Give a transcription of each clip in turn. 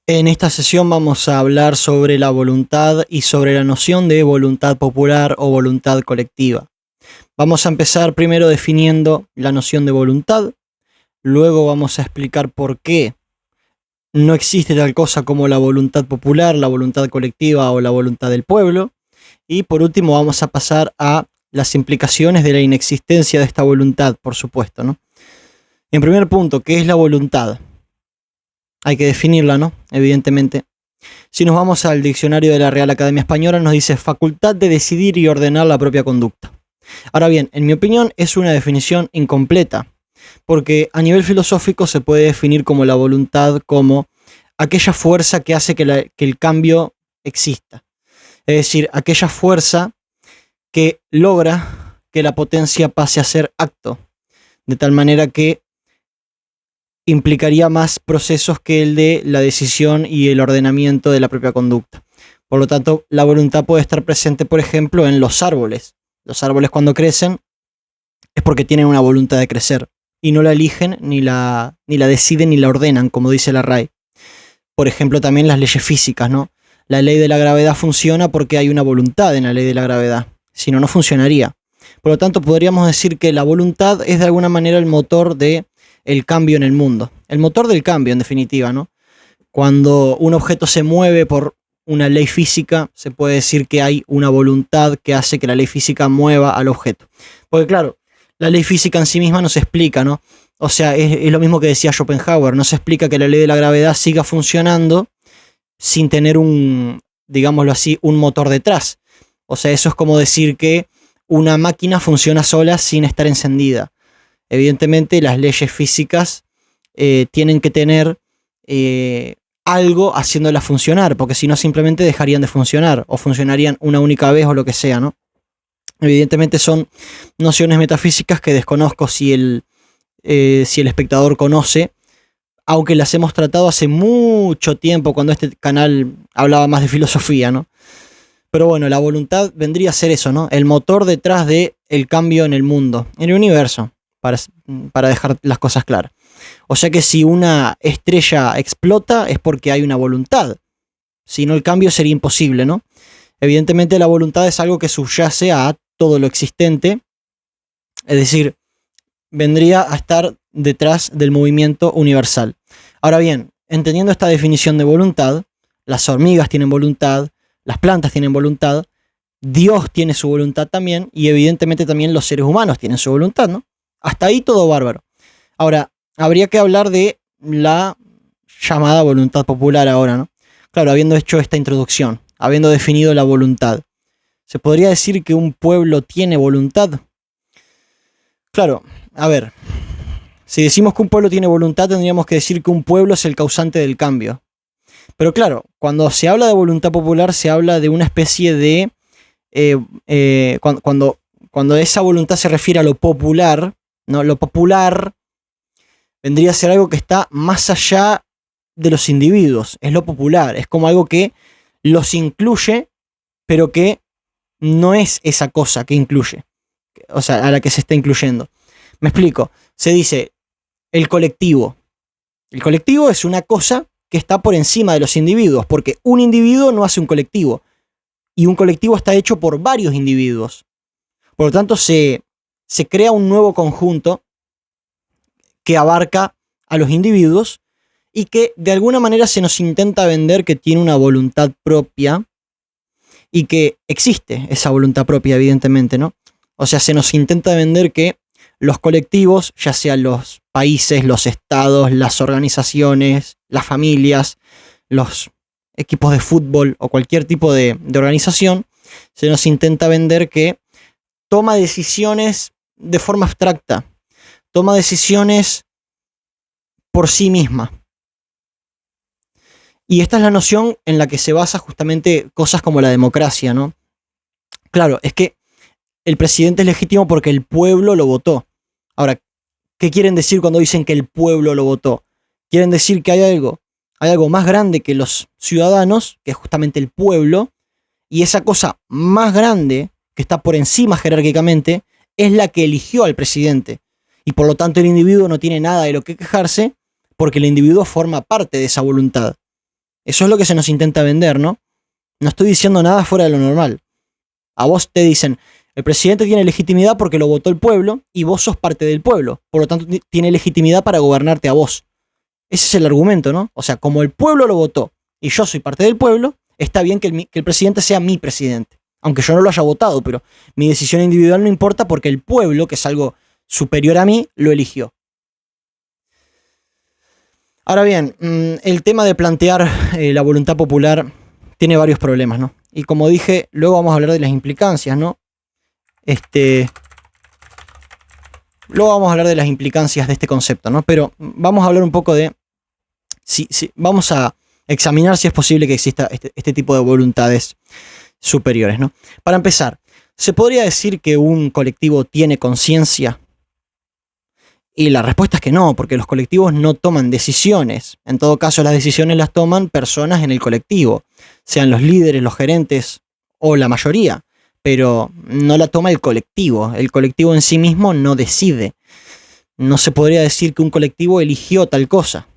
En esta sesión vamos a hablar sobre la voluntad y sobre la noción de voluntad popular o voluntad colectiva. Vamos a empezar primero definiendo la noción de voluntad, luego vamos a explicar por qué no existe tal cosa como la voluntad popular, la voluntad colectiva o la voluntad del pueblo, y por último vamos a pasar a las implicaciones de la inexistencia de esta voluntad, por supuesto, ¿no? En primer punto, ¿qué es la voluntad? Hay que definirla, ¿no? Evidentemente. Si nos vamos al diccionario de la Real Academia Española, nos dice facultad de decidir y ordenar la propia conducta. Ahora bien, en mi opinión es una definición incompleta, porque a nivel filosófico se puede definir como la voluntad como aquella fuerza que hace que el cambio exista. Es decir, aquella fuerza que logra que la potencia pase a ser acto, de tal manera que implicaría más procesos que el de la decisión y el ordenamiento de la propia conducta. Por lo tanto, la voluntad puede estar presente, por ejemplo, en los árboles. Los árboles cuando crecen es porque tienen una voluntad de crecer y no la eligen, ni la deciden, ni la ordenan, como dice la RAE. Por ejemplo, también las leyes físicas, ¿no? La ley de la gravedad funciona porque hay una voluntad en la ley de la gravedad. Si no, no funcionaría. Por lo tanto, podríamos decir que la voluntad es de alguna manera el motor de el cambio en el mundo. El motor del cambio, en definitiva, ¿no? Cuando un objeto se mueve por una ley física, se puede decir que hay una voluntad que hace que la ley física mueva al objeto. Porque claro, la ley física en sí misma no se explica, ¿no? O sea, es lo mismo que decía Schopenhauer, no se explica que la ley de la gravedad siga funcionando sin tener un, digámoslo así, un motor detrás. O sea, eso es como decir que una máquina funciona sola sin estar encendida. Evidentemente las leyes físicas tienen que tener algo haciéndolas funcionar, porque si no simplemente dejarían de funcionar o funcionarían una única vez o lo que sea, ¿no? Evidentemente son nociones metafísicas que desconozco si el espectador conoce, aunque las hemos tratado hace mucho tiempo cuando este canal hablaba más de filosofía, ¿no? Pero bueno, la voluntad vendría a ser eso, ¿no? El motor detrás del cambio en el mundo, en el universo, para dejar las cosas claras. O sea que si una estrella explota es porque hay una voluntad. Si no, el cambio sería imposible, ¿no? Evidentemente la voluntad es algo que subyace a todo lo existente. Es decir, vendría a estar detrás del movimiento universal. Ahora bien, entendiendo esta definición de voluntad, las hormigas tienen voluntad, las plantas tienen voluntad, Dios tiene su voluntad también, y evidentemente también los seres humanos tienen su voluntad, ¿no? Hasta ahí todo bárbaro. Ahora, habría que hablar de la llamada voluntad popular ahora, ¿no? Claro, habiendo hecho esta introducción, habiendo definido la voluntad, ¿se podría decir que un pueblo tiene voluntad? Claro, a ver, si decimos que un pueblo tiene voluntad, tendríamos que decir que un pueblo es el causante del cambio. Pero claro, cuando se habla de voluntad popular, se habla de una especie de... cuando esa voluntad se refiere a lo popular, ¿no? Lo popular vendría a ser algo que está más allá de los individuos. Es lo popular, es como algo que los incluye, pero que no es esa cosa que incluye. O sea, a la que se está incluyendo. Me explico. Se dice el colectivo. El colectivo es una cosa que está por encima de los individuos, porque un individuo no hace un colectivo. Y un colectivo está hecho por varios individuos. Por lo tanto, se crea un nuevo conjunto que abarca a los individuos y que de alguna manera se nos intenta vender que tiene una voluntad propia y que existe esa voluntad propia, evidentemente, ¿no? O sea, se nos intenta vender que los colectivos, ya sean los países, los estados, las organizaciones, las familias, los equipos de fútbol o cualquier tipo de organización, se nos intenta vender que toma decisiones de forma abstracta, toma decisiones por sí misma. Y esta es la noción en la que se basa justamente cosas como la democracia, ¿no? Claro, es que el presidente es legítimo porque el pueblo lo votó. Ahora, ¿qué quieren decir cuando dicen que el pueblo lo votó? Quieren decir que hay algo más grande que los ciudadanos, que es justamente el pueblo, y esa cosa más grande, que está por encima jerárquicamente, es la que eligió al presidente. Y por lo tanto el individuo no tiene nada de lo que quejarse, porque el individuo forma parte de esa voluntad. Eso es lo que se nos intenta vender, ¿no? No estoy diciendo nada fuera de lo normal. A vos te dicen, el presidente tiene legitimidad porque lo votó el pueblo y vos sos parte del pueblo. Por lo tanto, tiene legitimidad para gobernarte a vos. Ese es el argumento, ¿no? O sea, como el pueblo lo votó y yo soy parte del pueblo, está bien que el presidente sea mi presidente. Aunque yo no lo haya votado, pero mi decisión individual no importa porque el pueblo, que es algo superior a mí, lo eligió. Ahora bien, el tema de plantear la voluntad popular tiene varios problemas, ¿no? Y como dije, luego vamos a hablar de las implicancias, ¿no? Luego vamos a hablar de las implicancias de este concepto, ¿no? Pero vamos a hablar un poco de... vamos a examinar si es posible que exista este tipo de voluntades superiores, ¿no? Para empezar, ¿se podría decir que un colectivo tiene conciencia? Y la respuesta es que no, porque los colectivos no toman decisiones. En todo caso, las decisiones las toman personas en el colectivo, sean los líderes, los gerentes o la mayoría, pero no la toma el colectivo. El colectivo en sí mismo no decide. No se podría decir que un colectivo eligió tal cosa.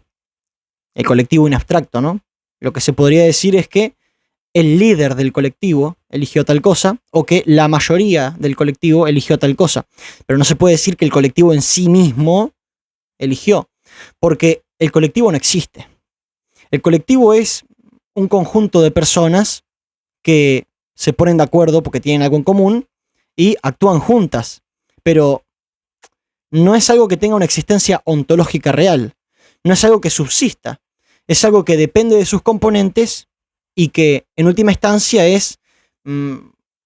El colectivo en abstracto, ¿no? Lo que se podría decir es que el líder del colectivo eligió tal cosa o que la mayoría del colectivo eligió tal cosa. Pero no se puede decir que el colectivo en sí mismo eligió, porque el colectivo no existe. El colectivo es un conjunto de personas que se ponen de acuerdo porque tienen algo en común y actúan juntas, pero no es algo que tenga una existencia ontológica real, no es algo que subsista, es algo que depende de sus componentes y que en última instancia es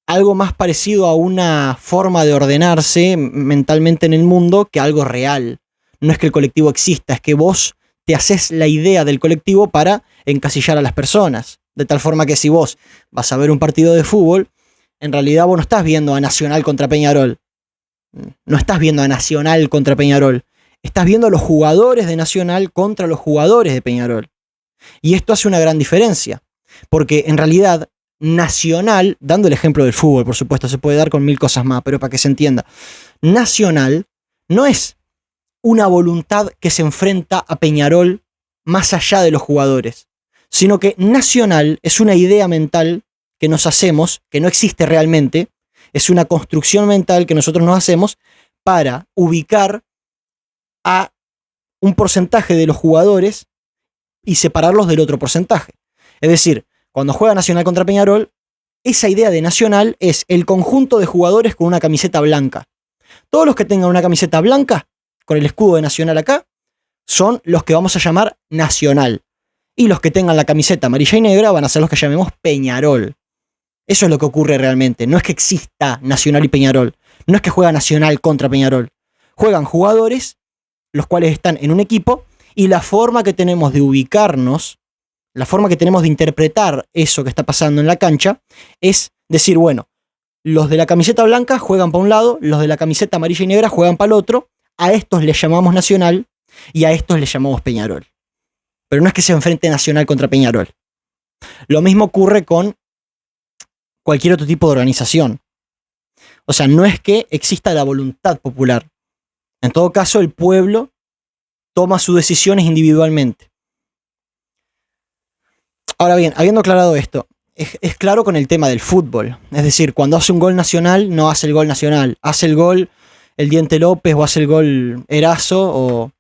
algo más parecido a una forma de ordenarse mentalmente en el mundo que algo real. No es que el colectivo exista, es que vos te haces la idea del colectivo para encasillar a las personas. De tal forma que si vos vas a ver un partido de fútbol, en realidad vos no estás viendo a Nacional contra Peñarol. No estás viendo a Nacional contra Peñarol. Estás viendo a los jugadores de Nacional contra los jugadores de Peñarol. Y esto hace una gran diferencia. Porque en realidad, Nacional, dando el ejemplo del fútbol, por supuesto, se puede dar con mil cosas más, pero para que se entienda, Nacional no es una voluntad que se enfrenta a Peñarol más allá de los jugadores, sino que Nacional es una idea mental que nos hacemos, que no existe realmente, es una construcción mental que nosotros nos hacemos para ubicar a un porcentaje de los jugadores y separarlos del otro porcentaje. Es decir, cuando juega Nacional contra Peñarol, esa idea de Nacional es el conjunto de jugadores con una camiseta blanca. Todos los que tengan una camiseta blanca, con el escudo de Nacional acá, son los que vamos a llamar Nacional. Y los que tengan la camiseta amarilla y negra van a ser los que llamemos Peñarol. Eso es lo que ocurre realmente. No es que exista Nacional y Peñarol. No es que juega Nacional contra Peñarol. Juegan jugadores, los cuales están en un equipo, y la forma que tenemos de ubicarnos, la forma que tenemos de interpretar eso que está pasando en la cancha, es decir, bueno, los de la camiseta blanca juegan para un lado, los de la camiseta amarilla y negra juegan para el otro, a estos les llamamos Nacional y a estos les llamamos Peñarol. Pero no es que se enfrente Nacional contra Peñarol. Lo mismo ocurre con cualquier otro tipo de organización. O sea, no es que exista la voluntad popular. En todo caso, el pueblo toma sus decisiones individualmente. Ahora bien, habiendo aclarado esto, es claro con el tema del fútbol. Es decir, cuando hace un gol Nacional, no hace el gol Nacional. Hace el gol el Diente López o hace el gol Erazo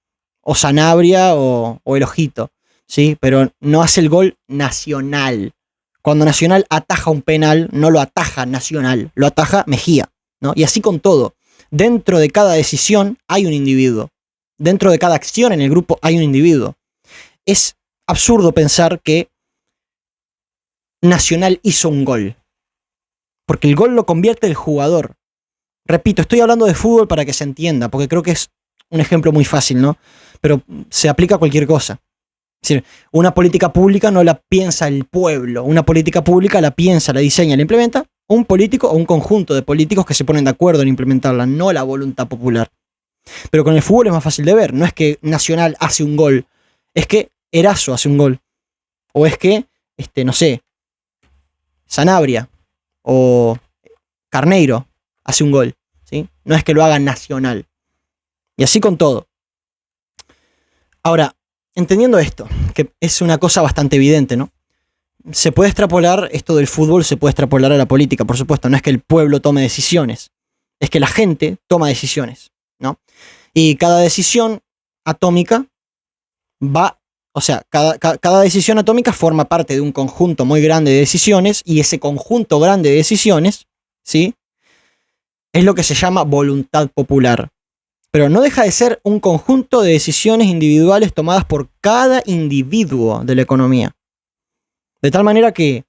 o Sanabria o el Ojito, ¿sí? Pero no hace el gol Nacional. Cuando Nacional ataja un penal, no lo ataja Nacional, lo ataja Mejía, ¿no? Y así con todo. Dentro de cada decisión hay un individuo. Dentro de cada acción en el grupo hay un individuo. Es absurdo pensar que Nacional hizo un gol, porque el gol lo convierte el jugador. Repito, estoy hablando de fútbol para que se entienda, porque creo que es un ejemplo muy fácil, ¿no? Pero se aplica a cualquier cosa. Es decir, una política pública no la piensa el pueblo, una política pública la piensa, la diseña, la implementa un político o un conjunto de políticos que se ponen de acuerdo en implementarla, no la voluntad popular. Pero con el fútbol es más fácil de ver, no es que Nacional hace un gol, es que Erazo hace un gol, o es que, no sé, Sanabria o Carneiro hace un gol, ¿sí? No es que lo haga Nacional. Y así con todo. Ahora, entendiendo esto, que es una cosa bastante evidente, ¿no? se puede extrapolar esto del fútbol, se puede extrapolar a la política, por supuesto. No es que el pueblo tome decisiones, es que la gente toma decisiones, ¿no? Y cada decisión atómica cada decisión atómica forma parte de un conjunto muy grande de decisiones, y ese conjunto grande de decisiones, ¿sí?, es lo que se llama voluntad popular. Pero no deja de ser un conjunto de decisiones individuales tomadas por cada individuo de la economía. De tal manera que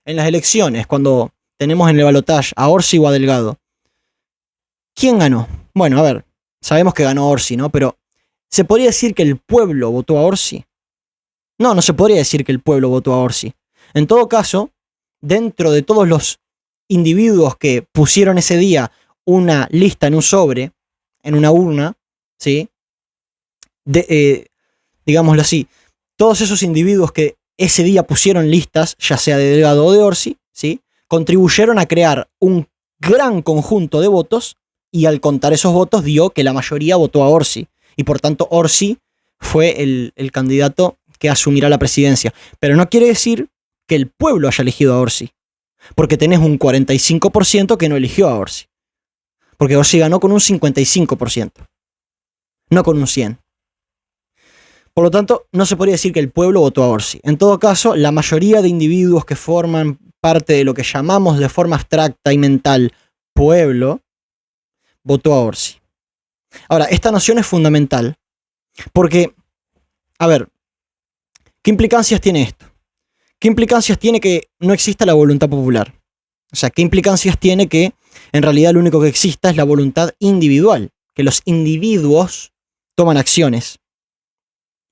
en las elecciones, cuando tenemos en el balotaje a Orsi o a Delgado, ¿quién ganó? Bueno, a ver, sabemos que ganó Orsi, ¿no? Pero ¿se podría decir que el pueblo votó a Orsi? No, no se podría decir que el pueblo votó a Orsi. En todo caso, dentro de todos los individuos que pusieron ese día una lista en un sobre, en una urna, ¿sí?, digámoslo así, todos esos individuos que ese día pusieron listas, ya sea de Delgado o de Orsi, ¿sí?, contribuyeron a crear un gran conjunto de votos, y al contar esos votos dio que la mayoría votó a Orsi, y por tanto Orsi fue el candidato que asumirá la presidencia. Pero no quiere decir que el pueblo haya elegido a Orsi, porque tenés un 45% que no eligió a Orsi, porque Orsi ganó con un 55%, no con un 100%. Por lo tanto, no se podría decir que el pueblo votó a Orsi. En todo caso, la mayoría de individuos que forman parte de lo que llamamos de forma abstracta y mental pueblo, votó a Orsi. Ahora, esta noción es fundamental porque, a ver, ¿qué implicancias tiene esto? ¿Qué implicancias tiene que no exista la voluntad popular? O sea, ¿qué implicancias tiene que en realidad lo único que exista es la voluntad individual? Que los individuos toman acciones.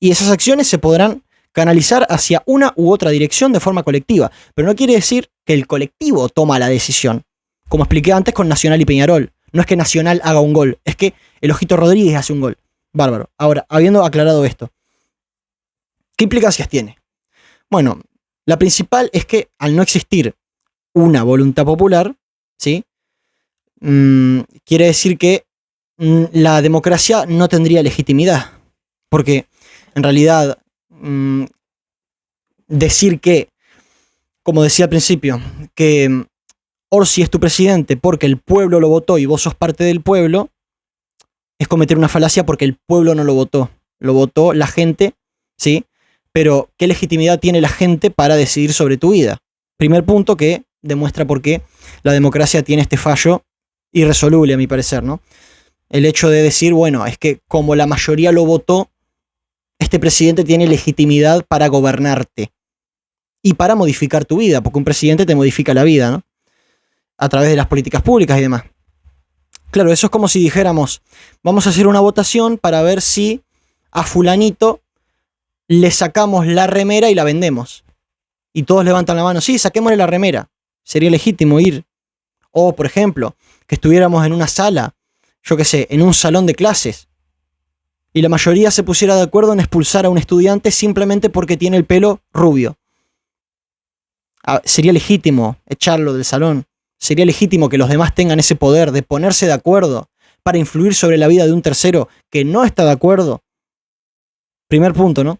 Y esas acciones se podrán canalizar hacia una u otra dirección de forma colectiva. Pero no quiere decir que el colectivo toma la decisión. Como expliqué antes con Nacional y Peñarol. No es que Nacional haga un gol, es que el Ojito Rodríguez hace un gol. Bárbaro. Ahora, habiendo aclarado esto, ¿qué implicancias tiene? Bueno, la principal es que al no existir una voluntad popular, ¿sí?, quiere decir que la democracia no tendría legitimidad. Porque en realidad decir que, como decía al principio, que Orsi es tu presidente porque el pueblo lo votó y vos sos parte del pueblo, es cometer una falacia, porque el pueblo no lo votó la gente, ¿sí? Pero ¿qué legitimidad tiene la gente para decidir sobre tu vida? Primer punto que demuestra por qué la democracia tiene este fallo irresoluble, a mi parecer, ¿no? El hecho de decir, bueno, es que como la mayoría lo votó, este presidente tiene legitimidad para gobernarte y para modificar tu vida, porque un presidente te modifica la vida, ¿no?, a través de las políticas públicas y demás. Claro, eso es como si dijéramos, vamos a hacer una votación para ver si a fulanito le sacamos la remera y la vendemos. Y todos levantan la mano, sí, saquémosle la remera. Sería legítimo ir. O, por ejemplo, que estuviéramos en una sala, yo qué sé, en un salón de clases, y la mayoría se pusiera de acuerdo en expulsar a un estudiante simplemente porque tiene el pelo rubio. Sería legítimo echarlo del salón. Sería legítimo que los demás tengan ese poder de ponerse de acuerdo para influir sobre la vida de un tercero que no está de acuerdo. Primer punto, ¿no?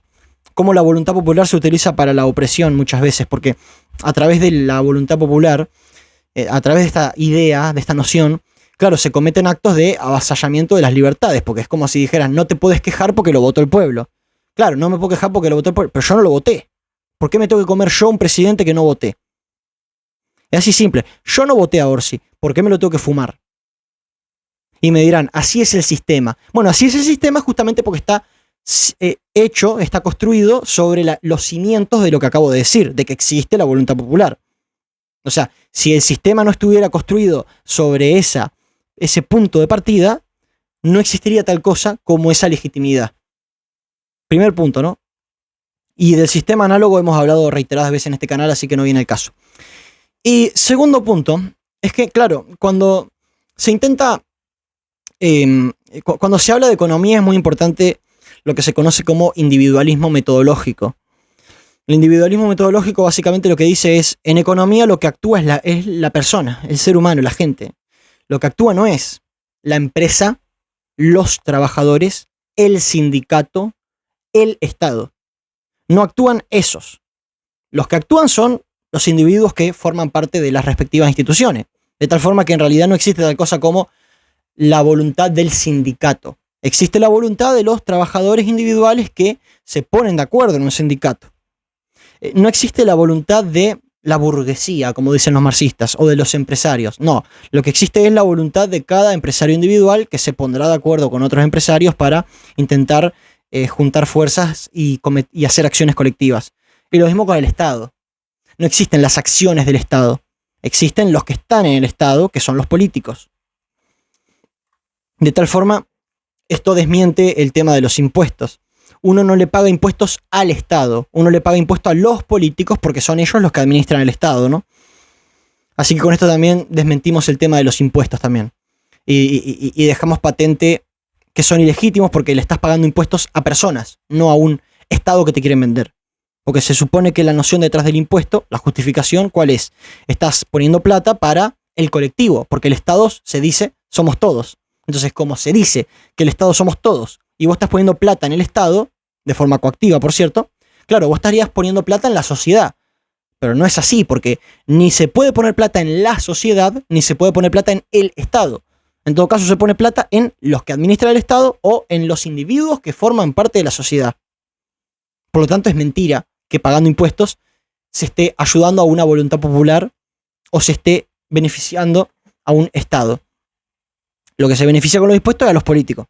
Cómo la voluntad popular se utiliza para la opresión muchas veces, porque a través de la voluntad popular, a través de esta idea, de esta noción, claro, se cometen actos de avasallamiento de las libertades, porque es como si dijeran, no te puedes quejar porque lo votó el pueblo. Claro, no me puedo quejar porque lo votó el pueblo, pero yo no lo voté. ¿Por qué me tengo que comer yo un presidente que no voté? Es así simple. Yo no voté a Orsi. ¿Por qué me lo tengo que fumar? Y me dirán, así es el sistema. Bueno, así es el sistema justamente porque está hecho, está construido sobre los cimientos de lo que acabo de decir, de que existe la voluntad popular. O sea, si el sistema no estuviera construido sobre ese punto de partida, no existiría tal cosa como esa legitimidad. Primer punto, ¿no? Y del sistema análogo hemos hablado reiteradas veces en este canal, así que no viene el caso. Y segundo punto, es que, claro, cuando se intenta, cuando se habla de economía es muy importante lo que se conoce como individualismo metodológico. El individualismo metodológico básicamente lo que dice es, en economía lo que actúa es la persona, el ser humano, la gente. Lo que actúa no es la empresa, los trabajadores, el sindicato, el Estado. No actúan esos. Los que actúan son los individuos que forman parte de las respectivas instituciones. De tal forma que en realidad no existe tal cosa como la voluntad del sindicato. Existe la voluntad de los trabajadores individuales que se ponen de acuerdo en un sindicato. No existe la voluntad de la burguesía, como dicen los marxistas, o de los empresarios. No, lo que existe es la voluntad de cada empresario individual que se pondrá de acuerdo con otros empresarios para intentar juntar fuerzas y hacer acciones colectivas. Y lo mismo con el Estado. No existen las acciones del Estado. Existen los que están en el Estado, que son los políticos. De tal forma, esto desmiente el tema de los impuestos. Uno no le paga impuestos al Estado, uno le paga impuestos a los políticos porque son ellos los que administran el Estado, ¿no? Así que con esto también desmentimos el tema de los impuestos también. Y dejamos patente que son ilegítimos porque le estás pagando impuestos a personas, no a un Estado que te quieren vender. Porque se supone que la noción detrás del impuesto, la justificación, ¿cuál es? Estás poniendo plata para el colectivo, porque el Estado se dice somos todos. Entonces, como se dice que el Estado somos todos, y vos estás poniendo plata en el Estado, de forma coactiva, por cierto, claro, vos estarías poniendo plata en la sociedad. Pero no es así, porque ni se puede poner plata en la sociedad, ni se puede poner plata en el Estado. En todo caso, se pone plata en los que administran el Estado o en los individuos que forman parte de la sociedad. Por lo tanto, es mentira que pagando impuestos se esté ayudando a una voluntad popular o se esté beneficiando a un Estado. Lo que se beneficia con los impuestos es a los políticos.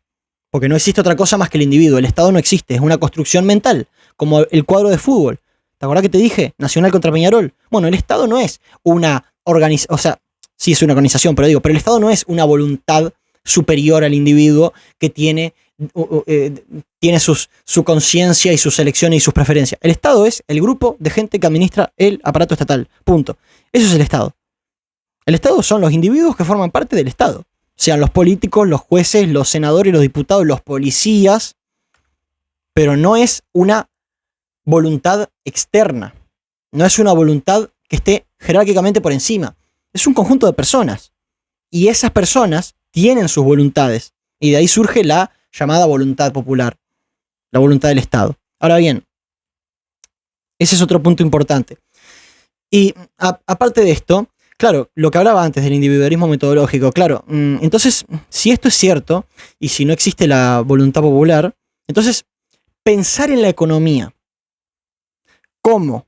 Porque no existe otra cosa más que el individuo. El Estado no existe, es una construcción mental, como el cuadro de fútbol. ¿Te acordás que te dije? Nacional contra Peñarol. Bueno, el Estado no es una organización, o sea, sí es una organización, pero el Estado no es una voluntad superior al individuo que tiene su conciencia y sus elecciones y sus preferencias. El Estado es el grupo de gente que administra el aparato estatal. Punto. Eso es el Estado. El Estado son los individuos que forman parte del Estado. Sean los políticos, los jueces, los senadores, los diputados, los policías. Pero no es una voluntad externa. No es una voluntad que esté jerárquicamente por encima. Es un conjunto de personas. Y esas personas tienen sus voluntades. Y de ahí surge la llamada voluntad popular. La voluntad del Estado. Ahora bien, ese es otro punto importante. Y aparte de esto, claro, lo que hablaba antes del individualismo metodológico, claro, entonces, si esto es cierto, y si no existe la voluntad popular, entonces, pensar en la economía como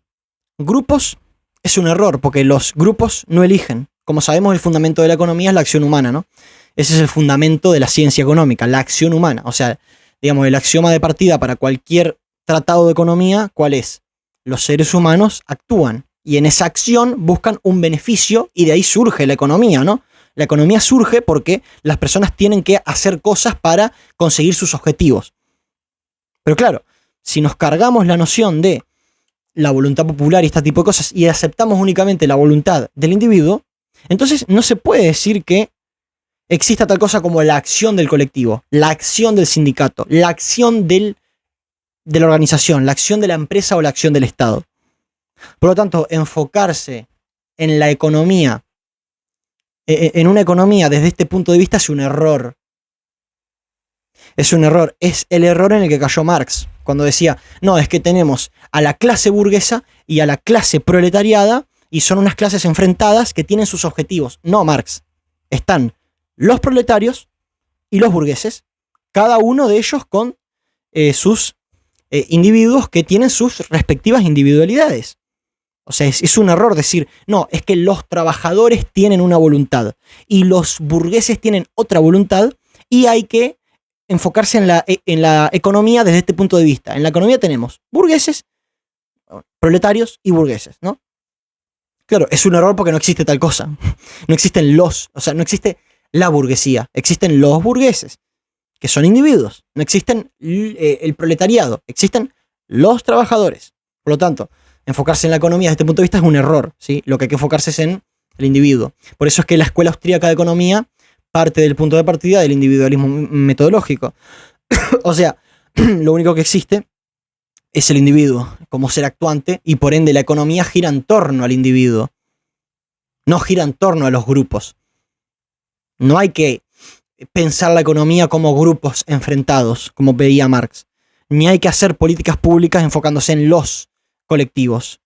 grupos es un error, porque los grupos no eligen. Como sabemos, el fundamento de la economía es la acción humana, ¿no? Ese es el fundamento de la ciencia económica, la acción humana. O sea, digamos, el axioma de partida para cualquier tratado de economía, ¿cuál es? Los seres humanos actúan y en esa acción buscan un beneficio y de ahí surge la economía, ¿no? La economía surge porque las personas tienen que hacer cosas para conseguir sus objetivos. Pero claro, si nos cargamos la noción de la voluntad popular y este tipo de cosas y aceptamos únicamente la voluntad del individuo, entonces no se puede decir que exista tal cosa como la acción del colectivo, la acción del sindicato, la acción de la organización, la acción de la empresa o la acción del Estado. Por lo tanto, enfocarse en la economía, en una economía desde este punto de vista es un error. Es un error. Es el error en el que cayó Marx, cuando decía, no, es que tenemos a la clase burguesa y a la clase proletariada y son unas clases enfrentadas que tienen sus objetivos. No, Marx. Están los proletarios y los burgueses, cada uno de ellos con sus individuos que tienen sus respectivas individualidades. O sea, es un error decir, no, es que los trabajadores tienen una voluntad y los burgueses tienen otra voluntad y hay que enfocarse en la economía desde este punto de vista. En la economía tenemos burgueses, proletarios y burgueses, ¿no? Claro, es un error porque no existe tal cosa. No existen no existe la burguesía, existen los burgueses, que son individuos. No existen el proletariado, existen los trabajadores. Por lo tanto, enfocarse en la economía desde este punto de vista es un error, ¿sí? Lo que hay que enfocarse es en el individuo. Por eso es que la escuela austríaca de economía parte del punto de partida del individualismo metodológico. O sea, lo único que existe es el individuo como ser actuante y por ende la economía gira en torno al individuo. No gira en torno a los grupos. No hay que pensar la economía como grupos enfrentados, como veía Marx. Ni hay que hacer políticas públicas enfocándose en los colectivos.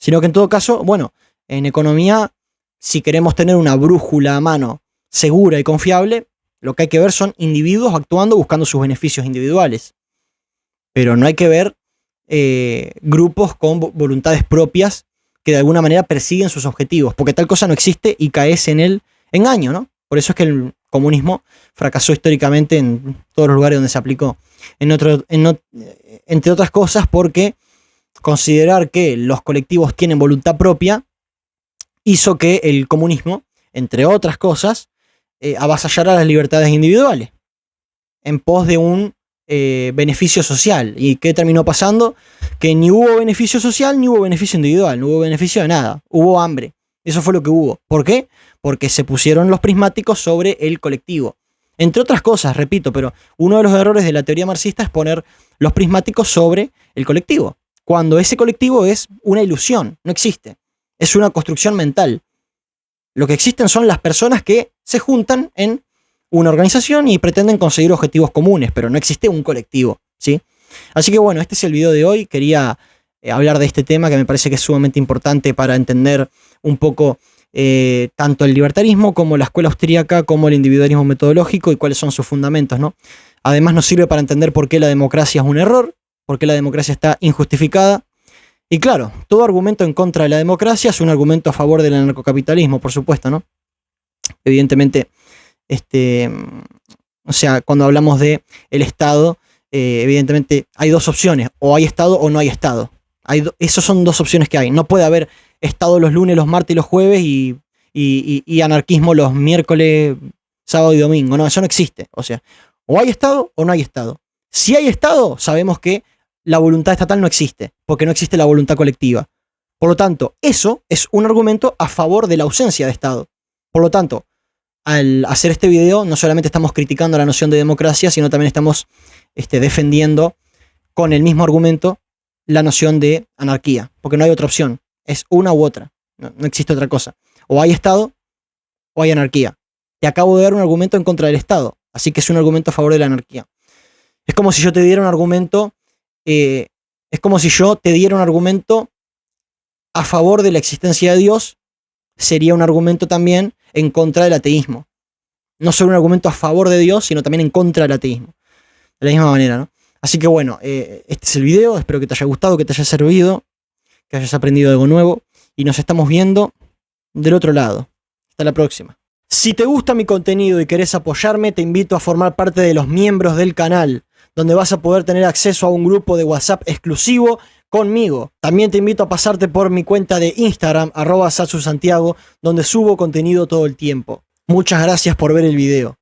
Sino que en todo caso, bueno, en economía, si queremos tener una brújula a mano segura y confiable, lo que hay que ver son individuos actuando buscando sus beneficios individuales. Pero no hay que ver grupos con voluntades propias que de alguna manera persiguen sus objetivos, porque tal cosa no existe y caes en el engaño, ¿no? Por eso es que el comunismo fracasó históricamente en todos los lugares donde se aplicó. Entre otras cosas porque considerar que los colectivos tienen voluntad propia hizo que el comunismo, entre otras cosas, avasallara las libertades individuales en pos de un beneficio social. ¿Y qué terminó pasando? Que ni hubo beneficio social ni hubo beneficio individual, no hubo beneficio de nada, hubo hambre. Eso fue lo que hubo. ¿Por qué? Porque se pusieron los prismáticos sobre el colectivo. Entre otras cosas, repito, pero uno de los errores de la teoría marxista es poner los prismáticos sobre el colectivo, cuando ese colectivo es una ilusión, no existe. Es una construcción mental. Lo que existen son las personas que se juntan en una organización y pretenden conseguir objetivos comunes, pero no existe un colectivo, ¿sí? Así que bueno, este es el video de hoy. Quería hablar de este tema que me parece que es sumamente importante para entender un poco tanto el libertarismo como la escuela austríaca, como el individualismo metodológico y cuáles son sus fundamentos, ¿no? Además nos sirve para entender por qué la democracia es un error, por qué la democracia está injustificada. Y claro, todo argumento en contra de la democracia es un argumento a favor del anarcocapitalismo, por supuesto, ¿no? Evidentemente, o sea, cuando hablamos de el Estado, evidentemente hay dos opciones, o hay Estado o no hay Estado. Esas son dos opciones que hay. No puede haber Estado los lunes, los martes y los jueves y anarquismo los miércoles, sábado y domingo. No, eso no existe. O sea, o hay Estado o no hay Estado. Si hay Estado, sabemos que la voluntad estatal no existe, porque no existe la voluntad colectiva. Por lo tanto, eso es un argumento a favor de la ausencia de Estado. Por lo tanto, al hacer este video, no solamente estamos criticando la noción de democracia, sino también estamos defendiendo con el mismo argumento la noción de anarquía, porque no hay otra opción, es una u otra, no existe otra cosa. O hay Estado o hay anarquía. Te acabo de dar un argumento en contra del Estado, así que es un argumento a favor de la anarquía. Es como si yo te diera un argumento, a favor de la existencia de Dios, sería un argumento también en contra del ateísmo. No solo un argumento a favor de Dios, sino también en contra del ateísmo. De la misma manera, ¿no? Así que bueno, este es el video. Espero que te haya gustado, que te haya servido, que hayas aprendido algo nuevo. Y nos estamos viendo del otro lado. Hasta la próxima. Si te gusta mi contenido y querés apoyarme, te invito a formar parte de los miembros del canal, donde vas a poder tener acceso a un grupo de WhatsApp exclusivo conmigo. También te invito a pasarte por mi cuenta de Instagram, @satsusantiago, donde subo contenido todo el tiempo. Muchas gracias por ver el video.